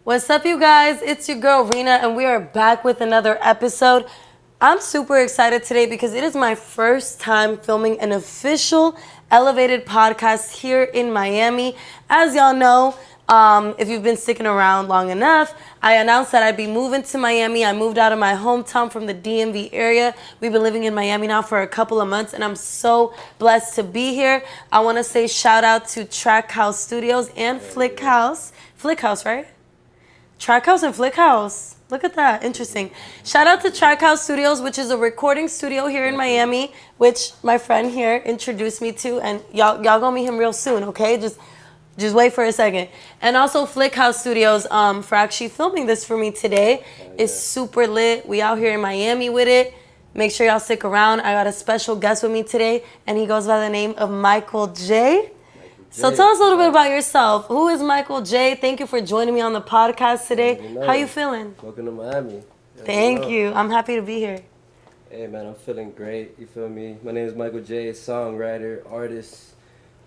What's up, you guys? It's your girl, Rena, and we are back with another episode. I'm super excited today because it is my first time filming an official elevated podcast here in Miami. As y'all know, if you've been sticking around long enough, I announced that I'd be moving to Miami. I moved out of my hometown from the DMV area. We've been living in Miami now for a couple of months, and I'm so blessed to be here. I want to say shout out to Track House Studios and Flick House. Flick House, right? Track House and Flick House. Look at that. Interesting. Shout out to Track House Studios, which is a recording studio here in Miami, which my friend here introduced me to, and y'all gonna meet him real soon, okay? Just wait for a second. And also Flick House Studios for actually filming this for me today. It's super lit. We out here in Miami with it. Make sure y'all stick around. I got a special guest with me today, and he goes by the name of Michael Jaay. So tell us a little bit about yourself. Who is Michael Jaay? Thank you for joining me on the podcast today. How you feeling? Welcome to Miami. Thank you. I'm happy to be here. Hey man, I'm feeling great. You feel me? My name is Michael Jaay, songwriter, artist.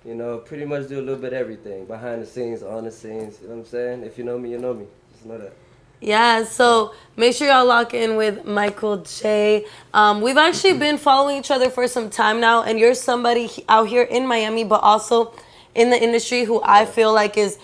You know, pretty much do a little bit of everything. Behind the scenes, on the scenes. You know what I'm saying? If you know me, you know me. Just know that. Yeah, so make sure y'all lock in with Michael Jaay. We've actually been following each other for some time now, and you're somebody out here in Miami, but also in the industry who I feel like is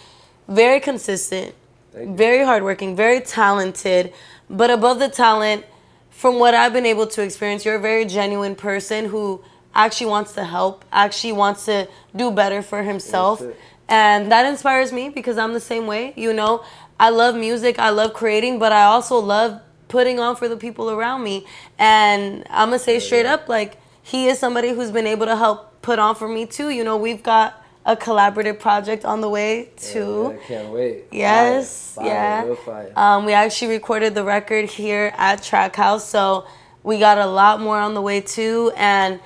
very consistent, very hardworking, very talented. But above the talent, from what I've been able to experience, you're a very genuine person who actually wants to help, actually wants to do better for himself. And that inspires me because I'm the same way. You know, I love music, I love creating, but I also love putting on for the people around me. And I'm going to say straight up, like, he is somebody who's been able to help put on for me too. You know, we've got a collaborative project on the way too. I can't wait. Yes, fire, real fire. We actually recorded the record here at Track House, so we got a lot more on the way too. And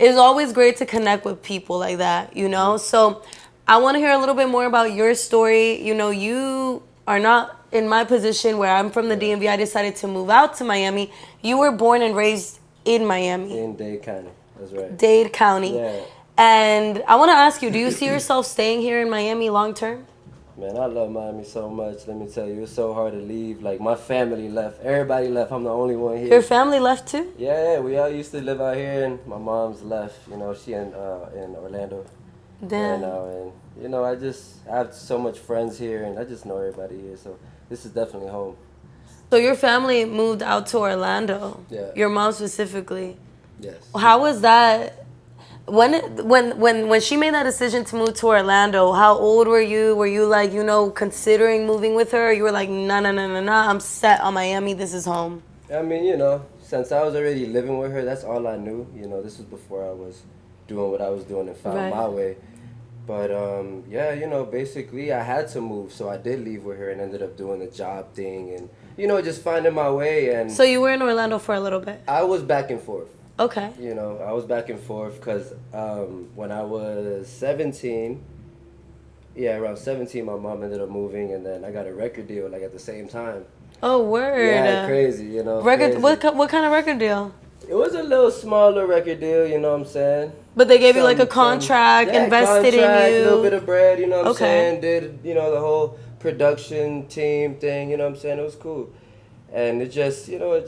it's always great to connect with people like that, you know. So I want to hear a little bit more about your story. You know, you are not in my position where I'm from the DMV. I decided to move out to Miami. You were born and raised in Miami. In Dade County. That's right. Dade County. Yeah. And I want to ask you, do you see yourself staying here in Miami long term? Man, I love Miami so much. Let me tell you, it's so hard to leave. Like, my family left. Everybody left. I'm the only one here. Your family left too? Yeah, we all used to live out here, and my mom's left. You know, she in Orlando. Damn. And you know, I have so much friends here, and I just know everybody here. So this is definitely home. So your family moved out to Orlando. Yeah. Your mom specifically. Yes. How was that? When she made that decision to move to Orlando, how old were you? Were you like, you know, considering moving with her? Or you were like, nah, I'm set on Miami. This is home. I mean, you know, since I was already living with her, that's all I knew. You know, this was before I was doing what I was doing and found my way. But, yeah, you know, basically I had to move. So I did leave with her and ended up doing the job thing and, you know, just finding my way. And so you were in Orlando for a little bit? I was back and forth. Okay. You know, I was back and forth because when I was 17, around 17, my mom ended up moving, and then I got a record deal, like, at the same time. Oh, word. Yeah, crazy, you know. Record. Crazy. What kind of record deal? It was a little smaller record deal, you know what I'm saying? But they gave you, like, a contract, invested in you. A little bit of bread, you know what I'm saying? Did, you know, the whole production team thing, you know what I'm saying? It was cool. And it just, you know,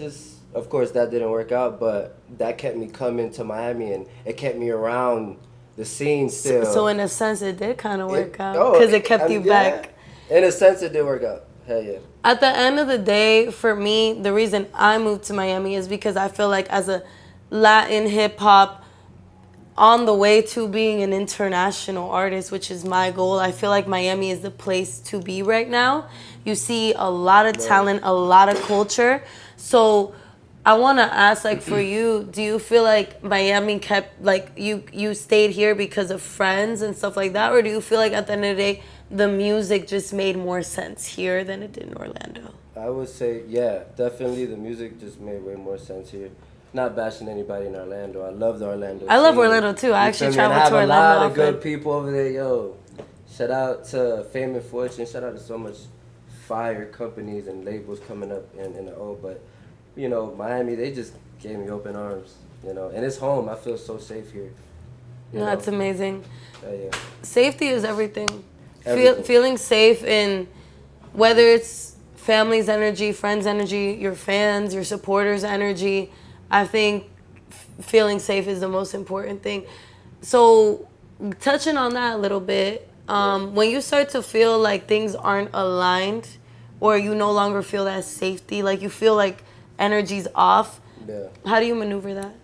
of course, that didn't work out, but that kept me coming to Miami, and it kept me around the scene still. So in a sense, it did kind of work out because it kept you back. In a sense, it did work out. Hell yeah. At the end of the day, for me, the reason I moved to Miami is because I feel like as a Latin hip-hop on the way to being an international artist, which is my goal, I feel like Miami is the place to be right now. You see a lot of talent, a lot of culture. So I want to ask, like, for you, do you feel like Miami kept, like, you stayed here because of friends and stuff like that? Or do you feel like at the end of the day, the music just made more sense here than it did in Orlando? I would say, yeah, definitely the music just made way more sense here. Not bashing anybody in Orlando. I love the Orlando I love Orlando, too. I actually traveled to Orlando. I have a lot of good people over there. Yo, shout out to Fame and Fortune. Shout out to so much fire companies and labels coming up in the O, but you know, Miami, they just gave me open arms, you know, and it's home. I feel so safe here. No, that's amazing. Yeah. Safety is everything. Feeling safe in whether it's family's energy, friends' energy, your fans, your supporters' energy, I think feeling safe is the most important thing. So, touching on that a little bit, when you start to feel like things aren't aligned, or you no longer feel that safety, like you feel like energy's off, Yeah. how do you maneuver that?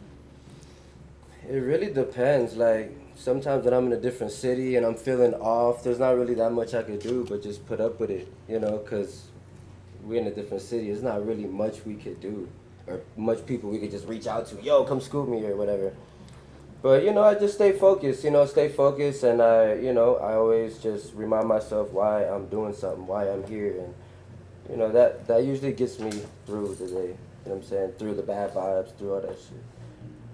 It really depends. Like, sometimes when I'm in a different city and I'm feeling off, there's not really that much I could do but just put up with it, you know, because we're in a different city. There's not really much we could do or much people we could just reach out to. Yo, come scoop me or whatever. But, you know, I just stay focused, and I always just remind myself why I'm doing something, why I'm here. And, you know, that usually gets me through the day, you know what I'm saying, through the bad vibes, through all that shit.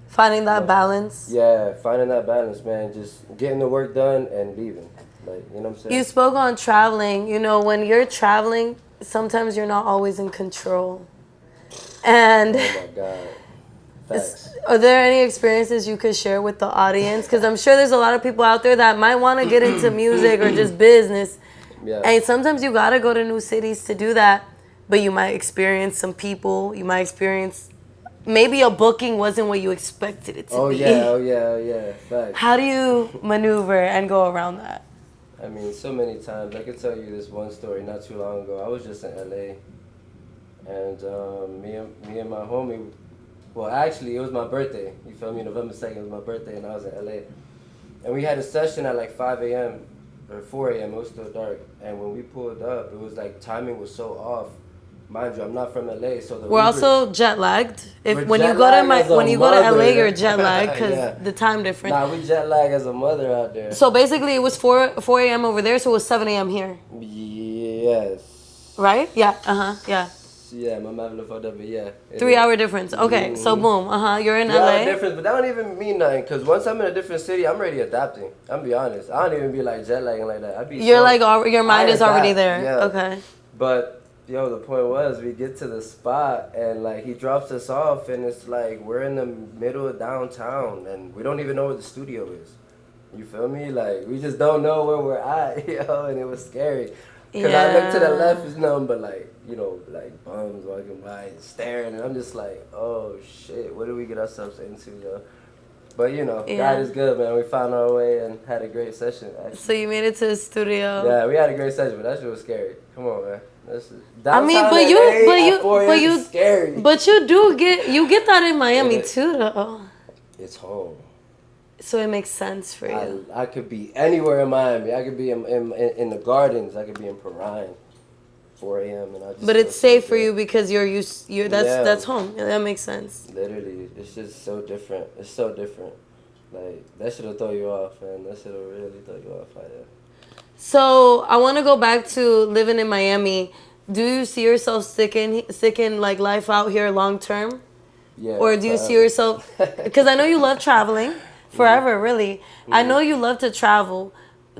Finding that balance. Yeah, finding that balance, man. Just getting the work done and leaving. Like, you know what I'm saying? You spoke on traveling. You know, when you're traveling, sometimes you're not always in control. And oh my God. Facts. Are there any experiences you could share with the audience? Because I'm sure there's a lot of people out there that might want to get into music or just business. Yeah. And sometimes you got to go to new cities to do that. But you might experience some people. You might experience maybe a booking wasn't what you expected it to be. Oh yeah. Facts. How do you maneuver and go around that? I mean, so many times. I could tell you this one story not too long ago. I was just in LA, and me and my homie. Well, actually, it was my birthday. You feel me? November 2nd was my birthday, and I was in LA. And we had a session at like 5 a.m. or 4 a.m. It was still dark. And when we pulled up, it was like timing was so off. Mind you, I'm not from LA, so the we're Uber, also jet lagged. We're When jet you go to lagged as a when you go to LA, mother. you're jet lagged because Yeah. the time difference. Nah, we jet lag as a mother out there. So basically, it was 4 a.m. over there, so it was 7 a.m. here, Yes. right? Yeah. Yeah. Yeah, my mouth a fucked up, but yeah. 3 hour difference. Okay, so boom. You're in 3 hour LA. difference, but that don't even mean nothing. Cause once I'm in a different city, I'm already adapting. I'm be honest. I don't even be like jet lagging like that. You're like your mind is already adapt, there. yeah. Okay. But yo, the point was we get to the spot and like he drops us off and it's like we're in the middle of downtown and we don't even know where the studio is. You feel me? Like we just don't know where we're at, yo, and it was scary. Cause I look to the left, it's nothing but like, you know, like bums walking by and staring, and I'm just like, oh shit, what did we get ourselves into, yo? But you know, God is good, man. We found our way and had a great session. Actually. So you made it to the studio. Yeah, we had a great session, but that shit was scary. Come on, man. Scary. But you get that in Miami too, though. It's home. So it makes sense for you. I could be anywhere in Miami. I could be in the gardens. I could be in Perrine, 4 a.m. and I just. But it's safe for you because that's home. Yeah, that makes sense. Literally, it's just so different. It's so different. Like that shit'll throw you off, man. That shit'll really throw you off like that. So I want to go back to living in Miami. Do you see yourself sticking like life out here long term? Yeah. Or do you see yourself? Because I know you love traveling. Forever, really. Mm-hmm. I know you love to travel.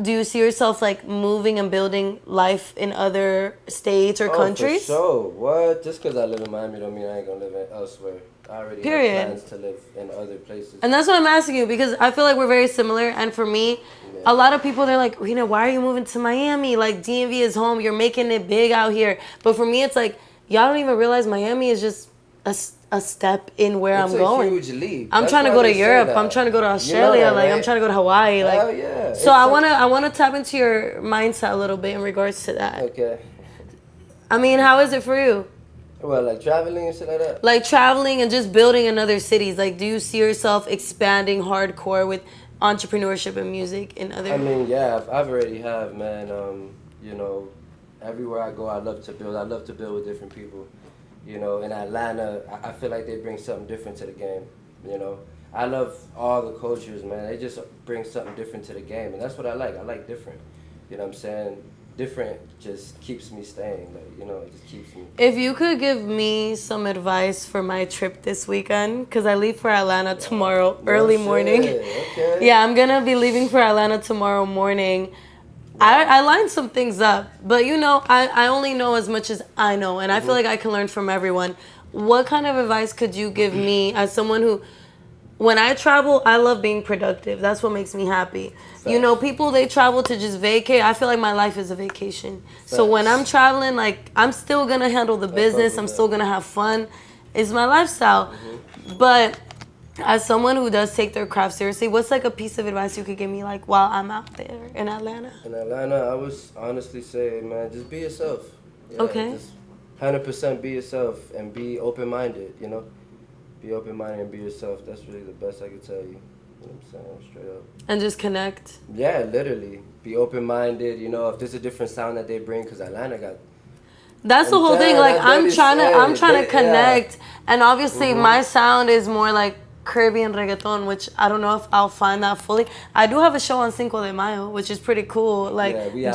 Do you see yourself like moving and building life in other states or countries? For sure. What? Just because I live in Miami don't mean I ain't gonna live elsewhere. I already have plans to live in other places. And that's what I'm asking you because I feel like we're very similar. And for me, a lot of people, they're like, Rena, why are you moving to Miami? Like DMV is home. You're making it big out here. But for me, it's like, y'all don't even realize Miami is just a step in where I'm going. It's a huge leap. I'm trying to go to Europe. I'm trying to go to Australia. You know that, right? Like I'm trying to go to Hawaii. Like, hell yeah. So I wanna tap into your mindset a little bit in regards to that. Okay. I mean, how is it for you? Well, like traveling and shit like that? Like traveling and just building in other cities. Like, do you see yourself expanding hardcore with entrepreneurship and music in other? I mean, yeah, I've already have, man. You know, everywhere I go, I love to build. I love to build with different people. You know, in Atlanta, I feel like they bring something different to the game. You know, I love all the cultures, man. They just bring something different to the game, and that's what I like. I like different. You know what I'm saying? Different just keeps me staying. Like, you know, it just keeps me. If you could give me some advice for my trip this weekend, because I leave for Atlanta tomorrow early morning. Okay. Yeah, I'm gonna be leaving for Atlanta tomorrow morning. I lined some things up, but you know, I only know as much as I know, and I feel like I can learn from everyone. What kind of advice could you give me as someone who when I travel, I love being productive. That's what makes me happy. Facts. You know, people, they travel to just vacate. I feel like my life is a vacation. So when I'm traveling, like, I'm still going to handle the business. I'm still going to have fun. It's my lifestyle. But as someone who does take their craft seriously, what's like a piece of advice you could give me, like, while I'm out there in Atlanta? In Atlanta, I would honestly say, man, just be yourself. Yeah, Okay. Just 100% be yourself and be open-minded, you know? Be open-minded and be yourself. That's really the best I could tell you. You know what I'm saying? Straight up. And just connect. Yeah, literally. Be open-minded, you know, if there's a different sound that they bring, because Atlanta got... That's the whole thing. Like, I'm trying to connect. Yeah. And obviously, my sound is more like Caribbean reggaeton, which I don't know if I'll find that fully. I do have a show on Cinco de Mayo, which is pretty cool. Like, yeah,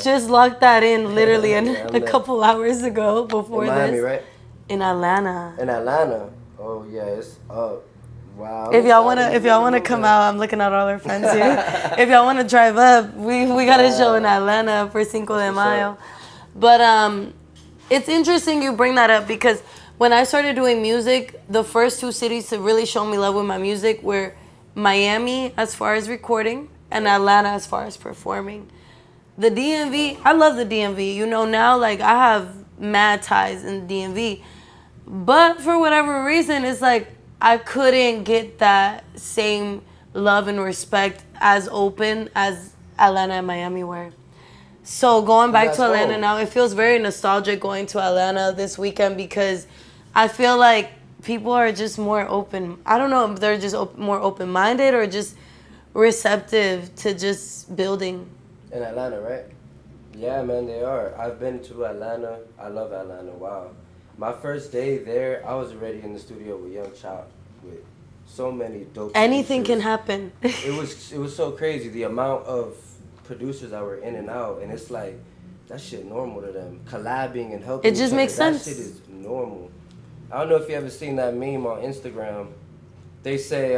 just locked that in literally Yeah, a couple hours ago before in Miami, this. right? In Atlanta. In Atlanta. Oh yeah, it's up. Wow. If y'all wanna come out, I'm looking at all our friends here. If y'all wanna drive up, we got a show in Atlanta for Cinco de Mayo. But it's interesting you bring that up, because when I started doing music, the first two cities to really show me love with my music were Miami as far as recording and Atlanta as far as performing. The DMV, I love the DMV. You know, now like I have mad ties in the DMV. But for whatever reason, it's like I couldn't get that same love and respect as open as Atlanta and Miami were. So going back to Atlanta now, it feels very nostalgic going to Atlanta this weekend, because I feel like people are just more open. I don't know if they're just more open-minded or just receptive to just building. In Atlanta, right? Yeah, man, they are. I've been to Atlanta. I love Atlanta. Wow. My first day there, I was already in the studio with Young Chop with so many dope Anything producers. can happen. It was so crazy, the amount of producers that were in and out, and it's like that shit normal to them. Collabing and helping. It just makes sense. That shit is normal. I don't know if you ever seen that meme on Instagram. They say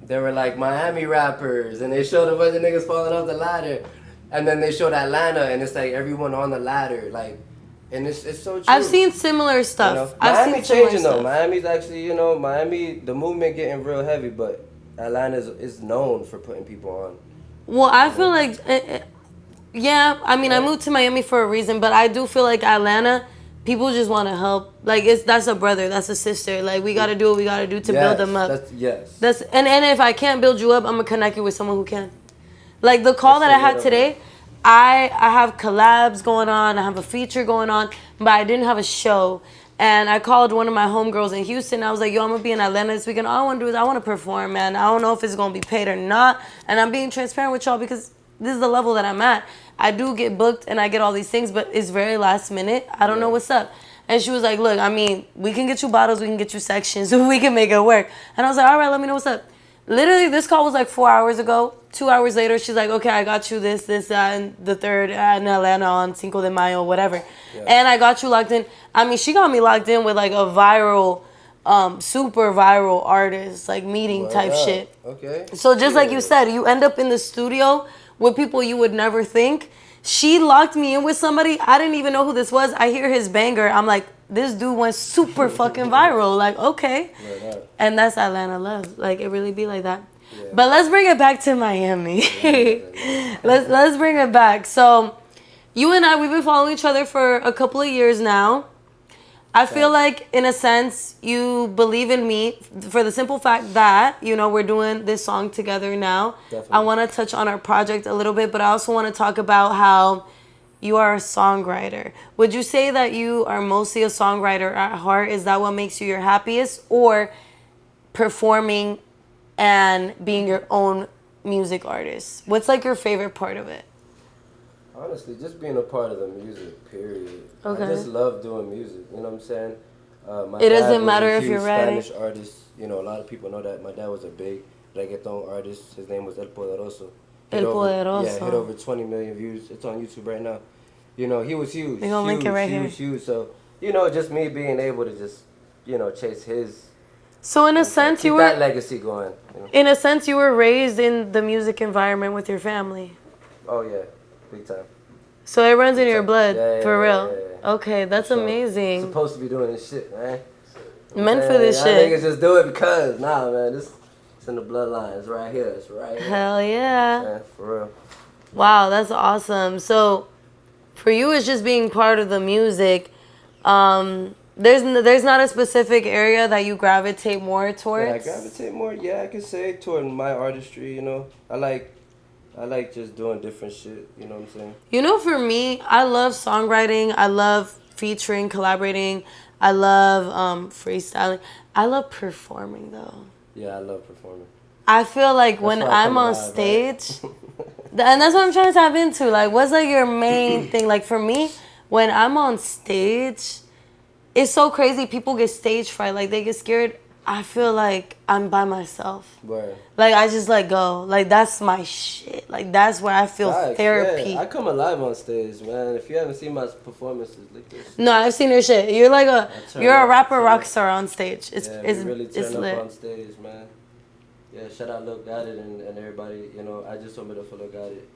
they were like Miami rappers, and they showed a bunch of niggas falling off the ladder, and then they showed Atlanta, and it's like everyone on the ladder, like, and it's so true. I've seen similar stuff. You know? I've Miami seen changing stuff. though. Miami's actually, you know, Miami, the movement getting real heavy, but Atlanta is known for putting people on. Well, I feel like, yeah, I mean, I moved to Miami for a reason, but I do feel like Atlanta, people just want to help. Like, that's a brother, that's a sister. Like, we got to do what we got to do to build them up. And if I can't build you up, I'm going to connect you with someone who can. Like, the call that I had today, I have collabs going on, I have a feature going on, but I didn't have a show. And I called one of my homegirls in Houston. I was like, yo, I'm going to be in Atlanta this weekend. All I want to do is I want to perform, man. I don't know if it's going to be paid or not. And I'm being transparent with y'all because this is the level that I'm at. I do get booked and I get all these things, but it's very last minute. I don't know what's up. And she was like, look, I mean, we can get you bottles, we can get you sections, we can make it work. And I was like, all right, let me know what's up. Literally, this call was like 4 hours ago. 2 hours later, she's like, okay, I got you this, that, and the third in Atlanta on Cinco de Mayo, whatever. Yeah. And I got you locked in. I mean, she got me locked in with like a viral, super viral artist, like meeting type shit. Okay. So just like you said, you end up in the studio with people you would never think. She locked me in with somebody. I didn't even know who this was. I hear his banger. I'm like, this dude went super fucking viral. Like, okay. And that's Atlanta love. Like, it really be like that. Yeah. But let's bring it back to Miami. let's bring it back. So, you and I, we've been following each other for a couple of years now. I feel like, in a sense, you believe in me for the simple fact that, you know, we're doing this song together now. Definitely. I want to touch on our project a little bit, but I also want to talk about how you are a songwriter. Would you say that you are mostly a songwriter at heart? Is that what makes you your happiest? Or performing and being your own music artist? What's like your favorite part of it? Honestly, just being a part of the music, period. Okay. I just love doing music, you know what I'm saying? It doesn't matter if you're writing. Spanish artist, you know, a lot of people know that. My dad was a big reggaeton artist. His name was El Poderoso. Hit over 20 million views. It's on YouTube right now. You know, he was huge. We're gonna link it right here. Huge. So, you know, just me being able to just, you know, chase his. So in a sense, you were that legacy going. You know? In a sense, you were raised in the music environment with your family. Oh yeah, big time. So it runs in your blood, for real. Yeah. Okay, that's amazing. Supposed to be doing this shit, man. Meant for this shit. Niggas just do it because, nah, man. It's in the bloodline. It's right here. It's right here. Hell yeah. Yeah, for real. Wow, that's awesome. So, for you, it's just being part of the music. There's not a specific area that you gravitate more towards. Yeah, I gravitate more. Yeah, I could say toward my artistry. You know, I like just doing different shit. You know what I'm saying? You know, for me, I love songwriting. I love featuring, collaborating. I love freestyling. I love performing though. Yeah, I love performing. I feel like That's when why I I'm come on alive, stage, right? and that's what I'm trying to tap into. Like, what's like your main thing? Like for me, when I'm on stage, it's so crazy. People get stage fright. Like they get scared. I feel like I'm by myself. Word. Like I just let go. Like that's my shit. Like that's where I feel therapy. Yeah, I come alive on stage, man. If you haven't seen my performances, look this. No, I've seen your shit. You're like you're a rapper rock star on stage. It's really it's turn lit. up on stage, man. Yeah, shout out Lil Got It and everybody. You know, I just opened up for Lil Got It,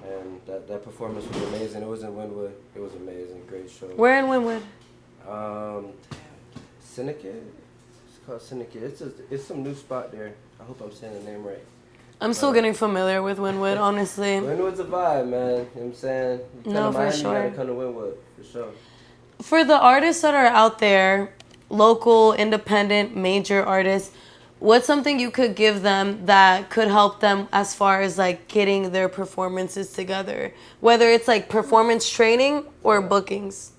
and that performance was amazing. It was in Wynwood. It was amazing. Great show. Where in Wynwood? Syndicate. It's called Syndicate. It's some new spot there. I hope I'm saying the name right. I'm still getting familiar with Wynwood, honestly. Wynwood's a vibe, man. You know what I'm saying? You No, for Miami, sure. You gotta come to Wynwood, for sure. For the artists that are out there, local, independent, major artists, what's something you could give them that could help them as far as like getting their performances together? Whether it's like performance training or bookings.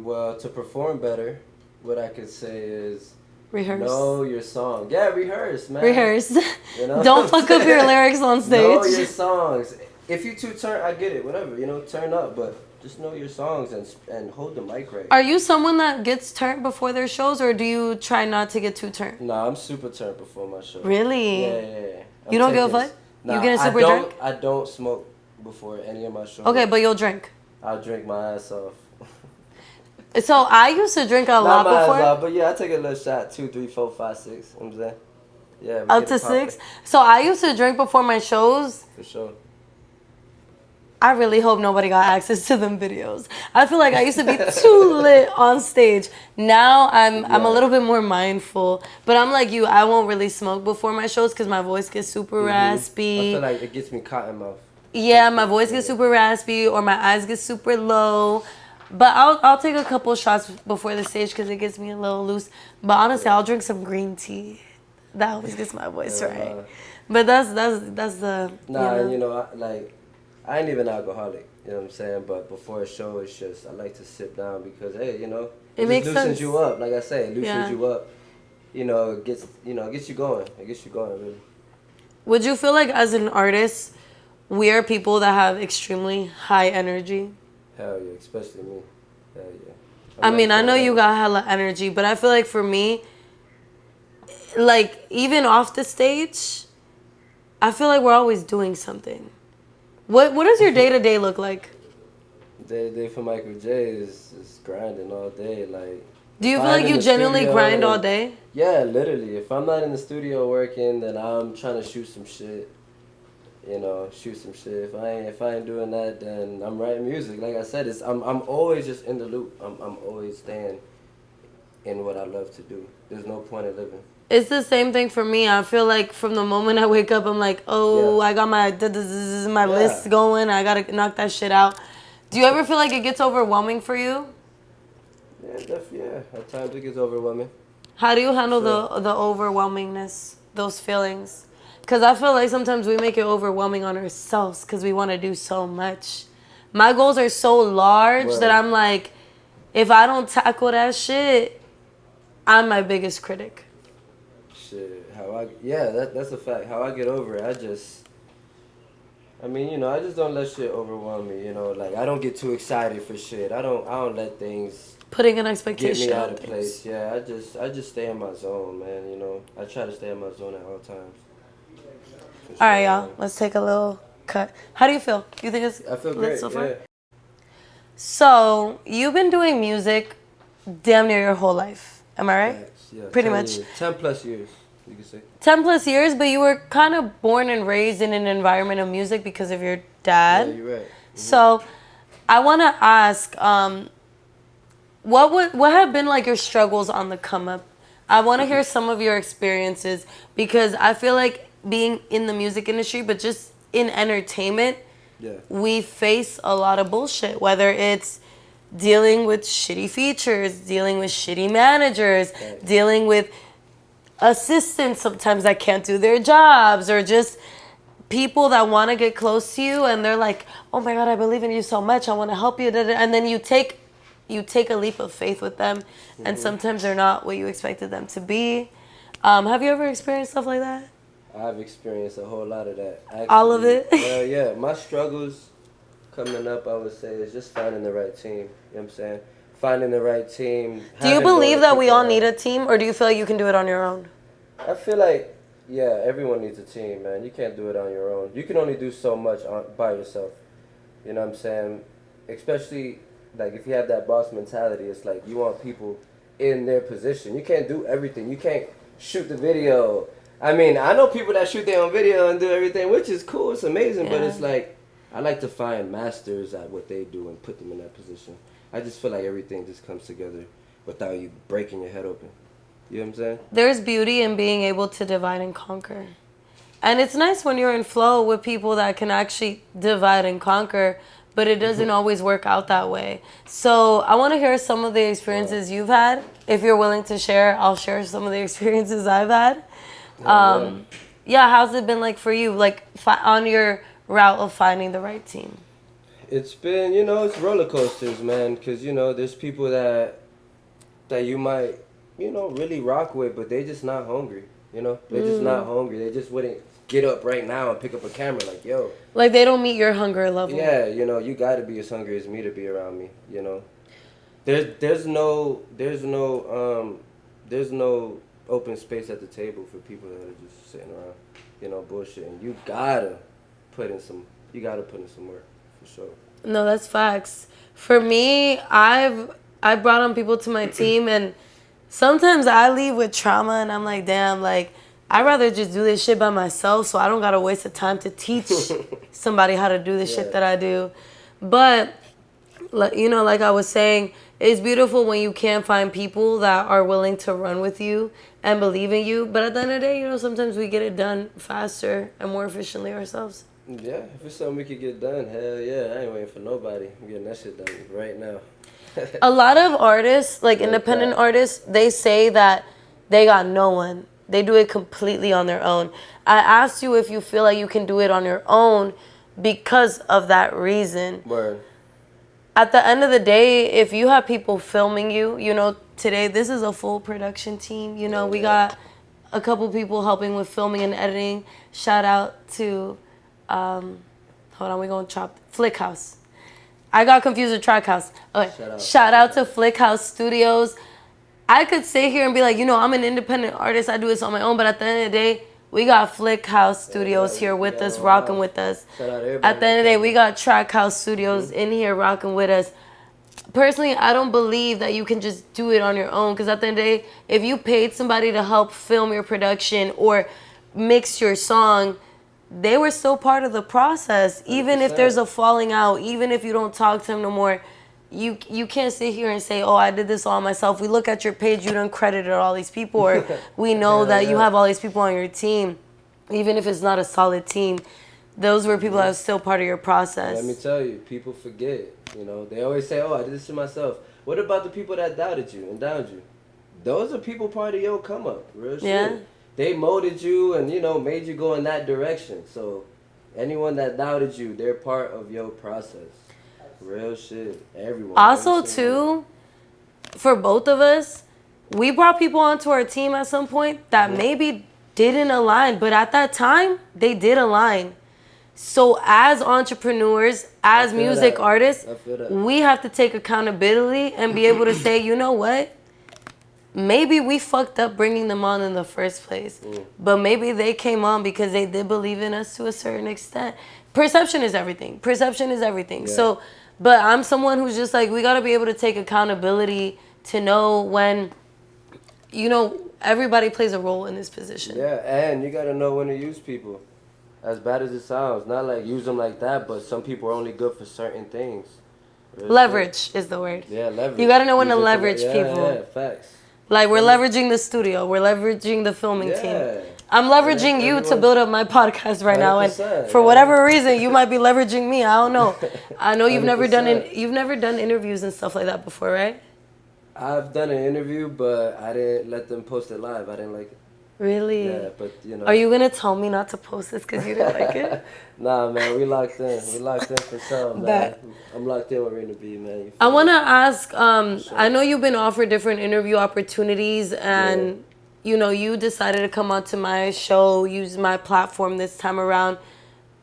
Well, to perform better, what I could say is Rehearse. know your song. Yeah, rehearse, man. Rehearse. You know? Don't fuck up your lyrics on stage. Know your songs. If you two turn, I get it, whatever, you know, turn up, but just know your songs and hold the mic right. Are you someone that gets turned before their shows, or do you try not to get too turned? Nah, I'm super turned before my show. Really? Yeah. You don't give a fuck? Nah, You get a super drink? I don't smoke before any of my shows. Okay, but you'll drink. I'll drink my ass off. So I used to drink a lot Not my before. ass off, but yeah, I take a little shot, 2, 3, 4, 5, 6. You know what I'm saying? Yeah. Up to 6. So I used to drink before my shows. For sure. I really hope nobody got access to them videos. I feel like I used to be too lit on stage. Now I'm a little bit more mindful. But I'm like you, I won't really smoke before my shows because my voice gets super raspy. I feel like it gets me cotton mouth. Yeah, my voice gets super raspy or my eyes get super low. But I'll take a couple shots before the stage because it gets me a little loose. But honestly, I'll drink some green tea. That always gets my voice right. But that's the Nah, you know, I ain't even alcoholic. You know what I'm saying? But before a show, it's just I like to sit down because hey, you know, it makes loosens sense. you up. Like I say, it loosens you up. You know, it gets you going. It gets you going, really. Would you feel like as an artist, we are people that have extremely high energy? Hell yeah, especially me. Hell yeah. I mean, I know you got hella energy, but I feel like for me, like even off the stage, I feel like we're always doing something. What does your day-to-day look like? Day for Michael Jaay is grinding all day. Like, do you feel like you genuinely grind all day? Yeah, literally. If I'm not in the studio working, then I'm trying to shoot some shit. You know, shoot some shit. If I ain't doing that, then I'm writing music. Like I said, I'm always just in the loop. I'm always staying in what I love to do. There's no point in living. It's the same thing for me. I feel like from the moment I wake up, I'm like, oh, I got my list going. I gotta knock that shit out. Do you ever feel like it gets overwhelming for you? Yeah, definitely. Yeah, at times it gets overwhelming. How do you handle the overwhelmingness, those feelings? Because I feel like sometimes we make it overwhelming on ourselves because we want to do so much. My goals are so large that I'm like, if I don't tackle that shit, I'm my biggest critic. Shit, that's a fact. How I get over it, I just don't let shit overwhelm me. You know, like I don't get too excited for shit. I don't let things putting an expectation get me out of place. Yeah, I just stay in my zone, man. You know, I try to stay in my zone at all times. All right, y'all. Let's take a little cut. How do you feel? You think it's I feel great, so far? yeah. So, you've been doing music damn near your whole life. Am I right? Yeah, Pretty 10 much. years. 10 plus years, you could say. 10 plus years, but you were kind of born and raised in an environment of music because of your dad. Yeah, you're right. Mm-hmm. So, I want to ask, what have been like your struggles on the come up? I want to hear some of your experiences because I feel like being in the music industry, but just in entertainment, we face a lot of bullshit, whether it's dealing with shitty features, dealing with shitty managers, dealing with assistants sometimes that can't do their jobs, or just people that want to get close to you and they're like, oh my God, I believe in you so much, I want to help you, and then you take a leap of faith with them, and sometimes they're not what you expected them to be. Have you ever experienced stuff like that? I've experienced a whole lot of that. Actually, all of it? Yeah. My struggles coming up, I would say, is just finding the right team. You know what I'm saying? Finding the right team. Do you believe that we all need a team, or do you feel like you can do it on your own? I feel like, yeah, everyone needs a team, man. You can't do it on your own. You can only do so much by yourself. You know what I'm saying? Especially, like, if you have that boss mentality, it's like you want people in their position. You can't do everything. You can't shoot the video. I mean, I know people that shoot their own video and do everything, which is cool. It's amazing, but it's like, I like to find masters at what they do and put them in that position. I just feel like everything just comes together without you breaking your head open. You know what I'm saying? There's beauty in being able to divide and conquer. And it's nice when you're in flow with people that can actually divide and conquer, but it doesn't always work out that way. So I want to hear some of the experiences you've had. If you're willing to share, I'll share some of the experiences I've had. How's it been like for you, like on your route of finding the right team? It's been, it's roller coasters, man, because, there's people that you might, really rock with, but they just not hungry, They're just not hungry. They just wouldn't get up right now and pick up a camera like, yo. Like they don't meet your hunger level. Yeah, you got to be as hungry as me to be around me, There's no open space at the table for people that are just sitting around, bullshitting. You gotta put in some work, for sure. No, that's facts. For me, I brought on people to my team, and sometimes I leave with trauma, and I'm like, damn, like, I'd rather just do this shit by myself so I don't gotta waste the time to teach somebody how to do the shit that I do. But, like I was saying, it's beautiful when you can find people that are willing to run with you and believe in you. But at the end of the day, sometimes we get it done faster and more efficiently ourselves. Yeah, if it's something we could get done, hell yeah. I ain't waiting for nobody. I'm getting that shit done right now. A lot of artists, like independent artists, they say that they got no one. They do it completely on their own. I asked you if you feel like you can do it on your own because of that reason. Word. At the end of the day, if you have people filming you, today this is a full production team. We got a couple people helping with filming and editing. Shout out to, hold on, we're going to chop Flick House. I got confused with Track House. Okay. Shout out to Flick House Studios. I could sit here and be like, I'm an independent artist. I do this on my own. But at the end of the day, we got Flick House Studios here with us, rocking with us. At the end of the day, we got Track House Studios in here rocking with us. Personally, I don't believe that you can just do it on your own. Because at the end of the day, if you paid somebody to help film your production or mix your song, they were still part of the process. Even if there's a falling out, even if you don't talk to them no more, you can't sit here and say, oh, I did this all myself. We look at your page, you done credited all these people, or we know that you have all these people on your team. Even if it's not a solid team, those were people that are still part of your process. Let me tell you, people forget. They always say, oh, I did this to myself. What about the people that doubted you and downed you? Those are people part of your come up, real shit. Yeah. They molded you and, made you go in that direction. So anyone that doubted you, they're part of your process. Real shit. Everyone. Also, too, for both of us, we brought people onto our team at some point that maybe didn't align. But at that time, they did align. So as entrepreneurs, as music artists, we have to take accountability and be able to say, you know what? Maybe we fucked up bringing them on in the first place. But maybe they came on because they did believe in us to a certain extent. Perception is everything. Yeah. So, but I'm someone who's just like, we got to be able to take accountability to know when, everybody plays a role in this position. Yeah, and you got to know when to use people. As bad as it sounds. Not like use them like that, but some people are only good for certain things. Leverage is the word. Yeah, leverage. You got to know when to leverage people. Yeah, facts. Like, we're leveraging the studio. We're leveraging the filming team. I'm leveraging you to build up my podcast right now, and for whatever reason, you might be leveraging me. I don't know. I know you've never done interviews and stuff like that before, right? I've done an interview, but I didn't let them post it live. I didn't like it. Really? Yeah, but you know. Are you gonna tell me not to post this because you didn't like it? Nah, man, we locked in. We locked in for some, man. I'm locked in with Rena B, man. I wanna ask. I know you've been offered different interview opportunities, and you know you decided to come onto my show, use my platform this time around.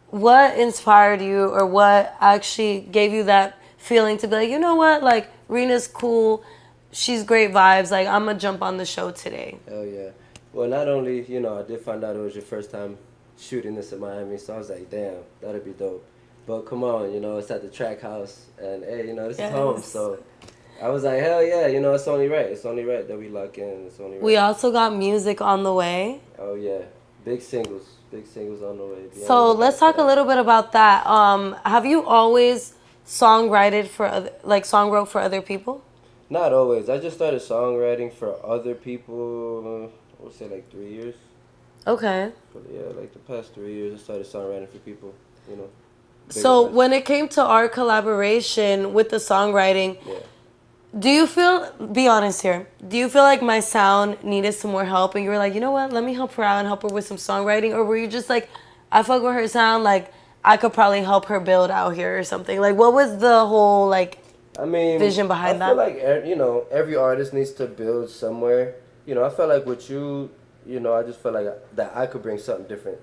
What inspired you, or what actually gave you that feeling to be like, you know what, like Rena's cool, she's great vibes. Like I'm gonna jump on the show today. Hell yeah. Well, not only, you know, I did find out it was your first time shooting this in Miami, so I was like, damn, that'd be dope. But come on, you know, it's at the track house, and hey, you know, this is home, so I was like, hell yeah, you know, it's only right. It's only right that we lock in. It's only right. We also got music on the way. Oh yeah, big singles on the way. So let's talk a little bit about that. Have you always songwrote for other people? Not always. I just started songwriting for other people. I would say like 3 years. Okay. But yeah, like the past 3 years, I started songwriting for people, you know. So when it came to our collaboration with the songwriting, do you feel, be honest here, do you feel like my sound needed some more help and you were like, you know what, let me help her out and help her with some songwriting? Or were you just like, I fuck with her sound, like I could probably help her build out here or something? Like what was the whole vision behind that? I feel like, you know, every artist needs to build somewhere. You know, I felt like with you, you know, I just felt like that I could bring something different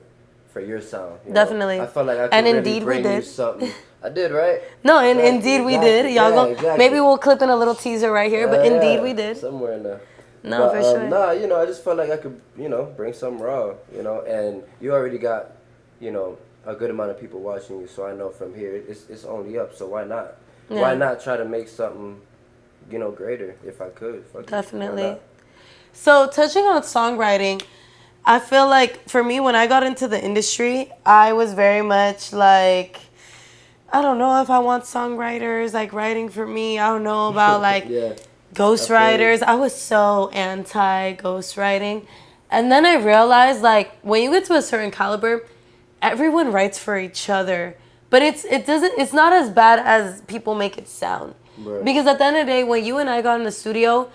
for your sound. Definitely. Know? I felt like I could really bring you something. I did, right? No, and indeed we did. Y'all go. Maybe we'll clip in a little teaser right here, but indeed we did. Somewhere in there. No, for sure. Nah, you know, I just felt like I could, you know, bring something raw, you know, and you already got, you know, a good amount of people watching you, so I know from here it's only up. So why not? Yeah. Why not try to make something, you know, greater if I could? Definitely. So touching on songwriting, I feel like for me, when I got into the industry, I was very much like, I don't know if I want songwriters like writing for me. I don't know about like ghostwriters. I was so anti ghostwriting. And then I realized like when you get to a certain caliber, everyone writes for each other. But it's not as bad as people make it sound. Right. Because at the end of the day, when you and I got in the studio,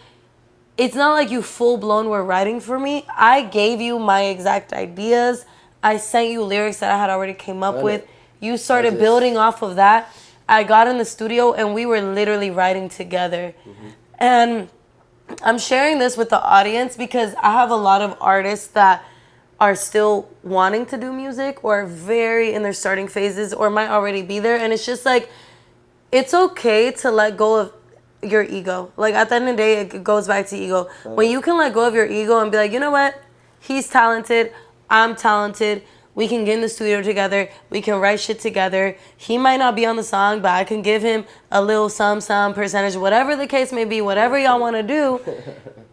it's not like you full-blown were writing for me. I gave you my exact ideas. I sent you lyrics that I had already came up with. You started building off of that. I got in the studio, and we were literally writing together. Mm-hmm. And I'm sharing this with the audience because I have a lot of artists that are still wanting to do music or very in their starting phases or might already be there. And it's just like, it's okay to let go of your ego. Like at the end of the day, it goes back to ego. When you can let go of your ego and be like, you know what? He's talented. I'm talented. We can get in the studio together. We can write shit together. He might not be on the song, but I can give him a little some percentage, whatever the case may be, whatever y'all want to do.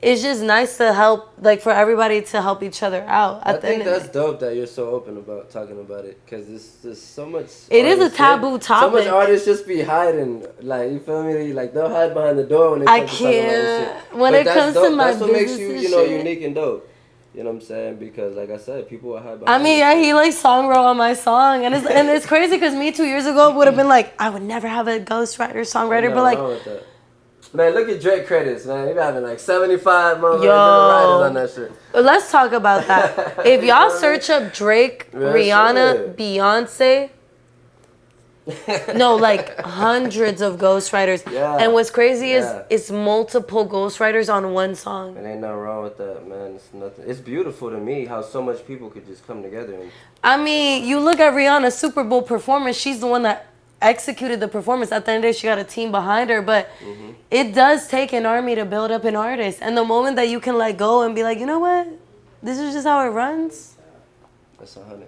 It's just nice to help, like for everybody to help each other out. I think that's dope that you're so open about talking about it, because there's so much. It is a taboo topic. So much artists just be hiding, like you feel me? Like they'll hide behind the door when they come to talk about this shit. When it comes to my business, that's what makes you, you know, unique and dope. You know what I'm saying? Because like I said, people will hide behind. I mean, yeah, he like song wrote on my song, and it's crazy because me 2 years ago would have been like, I would never have a ghostwriter, songwriter, but like. Man, look at Drake credits, man. He's having like 75 motherfuckers on that shit. Let's talk about that. If y'all search up Drake, Rihanna, Beyonce, no, like hundreds of ghostwriters. Yeah. And what's crazy is it's multiple ghostwriters on one song. And ain't nothing wrong with that, man. It's nothing. It's beautiful to me how so much people could just come together. I mean, you look at Rihanna's Super Bowl performance. She's the one that executed the performance. At the end of the day, she got a team behind her, but it does take an army to build up an artist. And the moment that you can let go and be like, you know what, this is just how it runs. That's 100.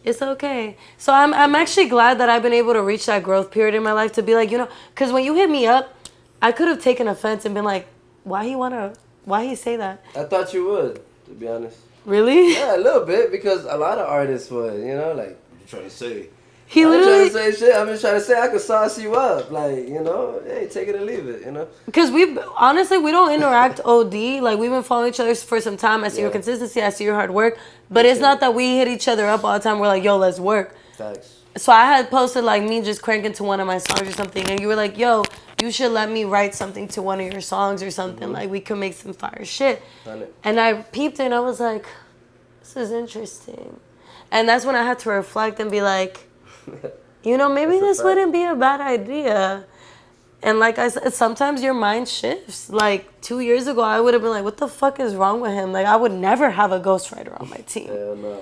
It's okay. So I'm actually glad that I've been able to reach that growth period in my life to be like, you know, because when you hit me up, I could have taken offense and been like, why he say that? I thought you would, to be honest. Really? Yeah, a little bit, because a lot of artists would, you know, like, you're trying to say. He I ain't literally. trying to say shit. I'm just trying to say I could sauce you up. Like, you know, hey, take it or leave it, you know? Because honestly, we don't interact OD. Like, we've been following each other for some time. I see your consistency. I see your hard work. But it's not that we hit each other up all the time. We're like, yo, let's work. Thanks. So I had posted, like, me just cranking to one of my songs or something. And you were like, yo, you should let me write something to one of your songs or something. Like, we could make some fire shit. And I peeped it and I was like, this is interesting. And that's when I had to reflect and be like, you know, maybe this wouldn't be a bad idea. And like I said, sometimes your mind shifts. Like 2 years ago, I would have been like, what the fuck is wrong with him? Like, I would never have a ghostwriter on my team. Hell no.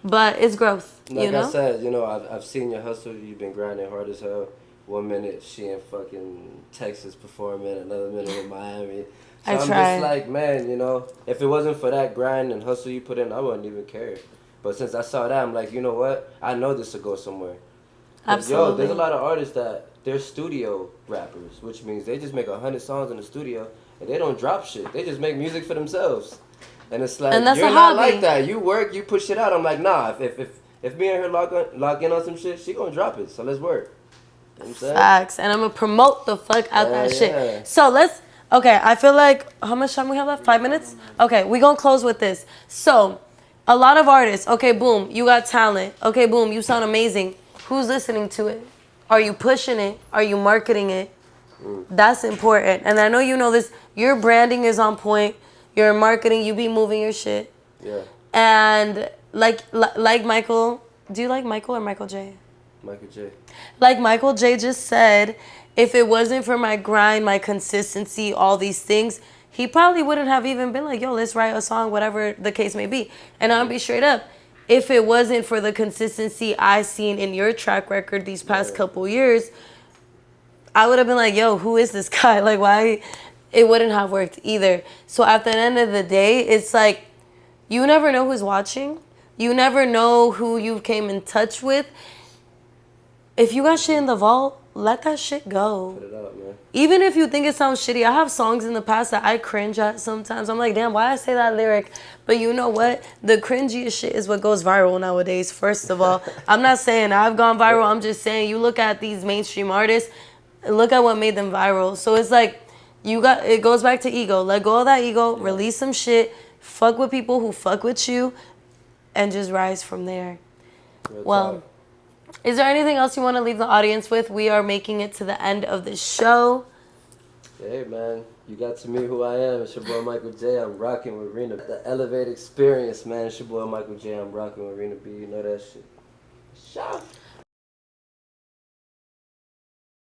But it's growth, like you know? I said, you know, I've seen your hustle. You've been grinding hard as hell. 1 minute she in fucking Texas performing, another minute in Miami. So I'm just like, man, you know, if it wasn't for that grind and hustle you put in, I wouldn't even care. But since I saw that, I'm like, you know what? I know this will go somewhere. Absolutely. Yo, there's a lot of artists that they're studio rappers, which means they just make 100 songs in the studio and they don't drop shit. They just make music for themselves. And it's like, and that's you're a not hobby. like that. You work, you push it out. I'm like, nah, if me and her lock in on some shit, she gonna drop it. So let's work. You know what I'm saying? Facts. And I'm going to promote the fuck out that shit. So okay, I feel like, how much time we have left? 5 minutes? Okay, we gonna close with this. So, a lot of artists, okay, boom, you got talent. Okay, boom, you sound amazing. Who's listening to it? Are you pushing it? Are you marketing it? That's important. And I know you know this. Your branding is on point. Your marketing, you be moving your shit. Yeah. And like Michael, do you like Michael or Michael Jaay? Michael Jaay. Like Michael Jaay just said, if it wasn't for my grind, my consistency, all these things, he probably wouldn't have even been like, yo, let's write a song, whatever the case may be. And I'll be straight up. If it wasn't for the consistency I seen in your track record these past couple years, I would have been like, yo, who is this guy? Like, why? It wouldn't have worked either. So at the end of the day, it's like, you never know who's watching. You never know who you came in touch with. If you got shit in the vault, let that shit go. Put it out, man. Even if you think it sounds shitty, I have songs in the past that I cringe at sometimes. I'm like, damn, why I say that lyric? But you know what? The cringiest shit is what goes viral nowadays, first of all. I'm not saying I've gone viral. I'm just saying you look at these mainstream artists, look at what made them viral. So it's like, it goes back to ego. Let go of that ego, release some shit, fuck with people who fuck with you, and just rise from there. Well, is there anything else you want to leave the audience with? We are making it to the end of the show. Hey, man, you got to meet who I am. It's your boy Michael Jaay. I'm rocking with Rena. The Elevate Experience, man. It's your boy Michael Jaay. I'm rocking with Rena B. You know that shit. Shop.